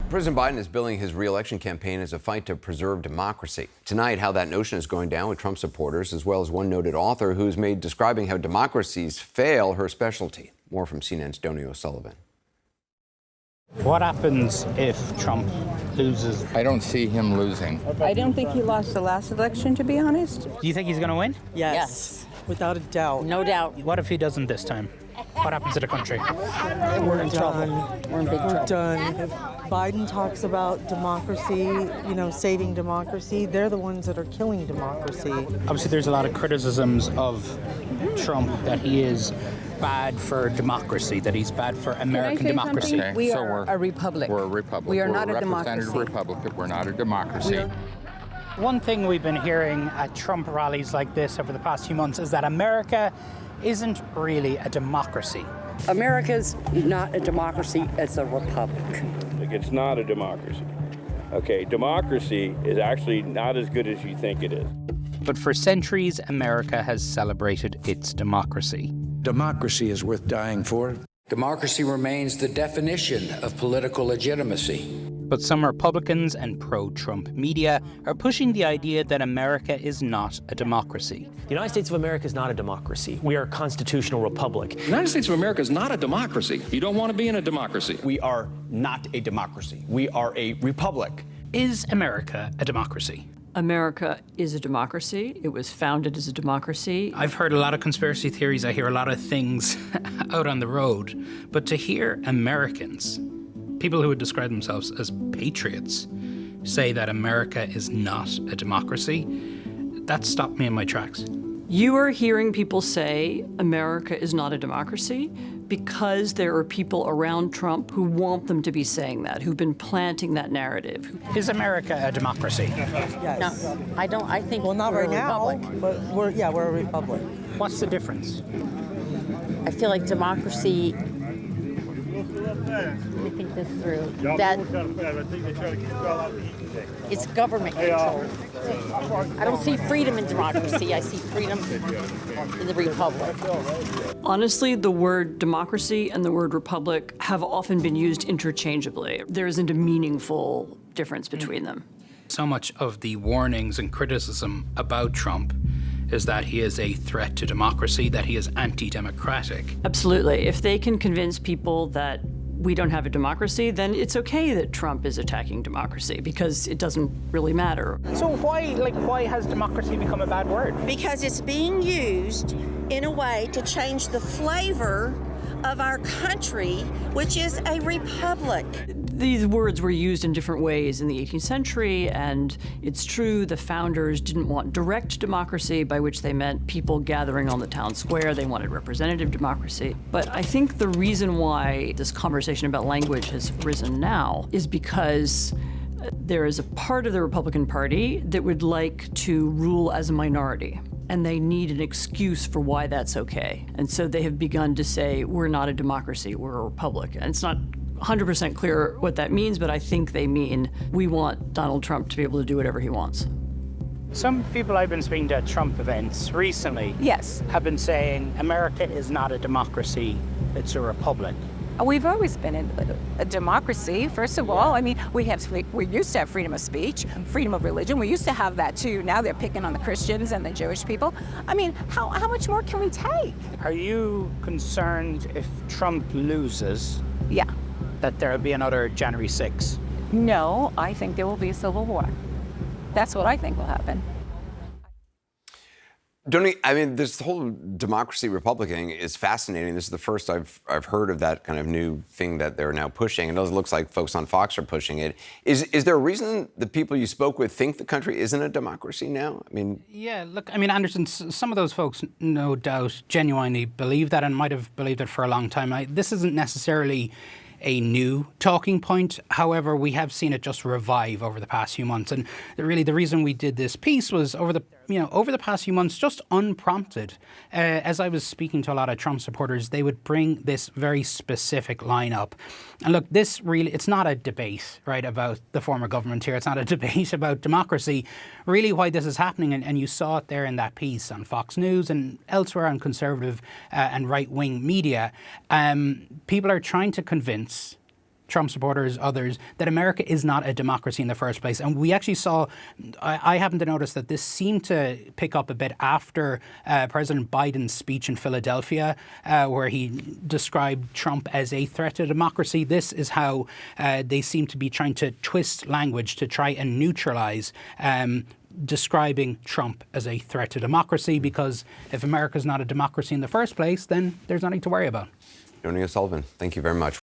President Biden is billing his re-election campaign as a fight to preserve democracy. Tonight, how that notion is going down with Trump supporters, as well as one noted author who's made describing how democracies fail her specialty. More from CNN's Donny O'Sullivan. What happens if Trump loses? I don't see him losing. I don't think he lost the last election, to be honest. Do you think he's going to win? Yes. Without a doubt. No doubt. What if he doesn't this time? What happens to the country? We're in trouble. We're in big trouble. We're done. If Biden talks about democracy, saving democracy, they're the ones that are killing democracy. Obviously, there's a lot of criticisms of Trump that he is bad for democracy, that he's bad for American democracy. Okay, we are a republic. We're a republic. We are we're not a representative democracy. republic. We're not a democracy. One thing we've been hearing at Trump rallies like this over the past few months is that America isn't really a democracy. America's not a democracy, it's a republic. It's not a democracy. Okay, democracy is actually not as good as you think it is. But for centuries, America has celebrated its democracy. Democracy is worth dying for. Democracy remains the definition of political legitimacy. But some Republicans and pro-Trump media are pushing the idea that America is not a democracy. The United States of America is not a democracy. We are a constitutional republic. The United States of America is not a democracy. You don't want to be in a democracy. We are not a democracy. We are a republic. Is America a democracy? America is a democracy. It was founded as a democracy. I've heard a lot of conspiracy theories. I hear a lot of things out on the road. But to hear Americans, people who would describe themselves as patriots, say that America is not a democracy, that stopped me in my tracks. You are hearing people say America is not a democracy because there are people around Trump who want them to be saying that, who've been planting that narrative. Is America a democracy? Yes. No, I don't. I think Well, not we're right a now, republic. but we're a republic. What's the difference? I feel like democracy. Let me think this through. That it's government control. I don't see freedom in democracy. I see freedom in the republic. Honestly, the word democracy and the word republic have often been used interchangeably. There isn't a meaningful difference between them. So much of the warnings and criticism about Trump is that he is a threat to democracy, that he is anti-democratic. Absolutely. If they can convince people that we don't have a democracy, then it's okay that Trump is attacking democracy because it doesn't really matter. So why has democracy become a bad word? Because it's being used in a way to change the flavor of our country, which is a republic. These words were used in different ways in the 18th century, and it's true the founders didn't want direct democracy, by which they meant people gathering on the town square. They wanted representative democracy. But I think the reason why this conversation about language has risen now is because there is a part of the Republican Party that would like to rule as a minority, and they need an excuse for why that's okay. And so they have begun to say, we're not a democracy, we're a republic. And it's not 100% clear what that means, but I think they mean we want Donald Trump to be able to do whatever he wants. Some people I've been speaking to at Trump events recently have been saying America is not a democracy, it's a republic. We've always been a democracy, first of all. I mean, we used to have freedom of speech, freedom of religion. We used to have that too. Now they're picking on the Christians and the Jewish people. I mean, how much more can we take? Are you concerned if Trump loses? Yeah. That there will be another January 6th? No, I think there will be a civil war. That's what I think will happen. This whole democracy republic thing is fascinating. This is the first I've heard of that kind of new thing that they're now pushing. And it looks like folks on Fox are pushing it. Is there a reason the people you spoke with think the country isn't a democracy now? Yeah, look, Anderson, some of those folks no doubt genuinely believe that and might have believed it for a long time. This isn't necessarily a new talking point. However, we have seen it just revive over the past few months. And really the reason we did this piece was over the past few months, just unprompted, as I was speaking to a lot of Trump supporters, they would bring this very specific line up. And look, this really, it's not a debate, right, about the former government here. It's not a debate about democracy. Really why this is happening, and you saw it there in that piece on Fox News and elsewhere on conservative and right-wing media, people are trying to convince Trump supporters, others, that America is not a democracy in the first place. And we actually saw, I happen to notice that this seemed to pick up a bit after President Biden's speech in Philadelphia, where he described Trump as a threat to democracy. This is how they seem to be trying to twist language to try and neutralize describing Trump as a threat to democracy, because if America's not a democracy in the first place, then there's nothing to worry about. Joni O'Sullivan, thank you very much.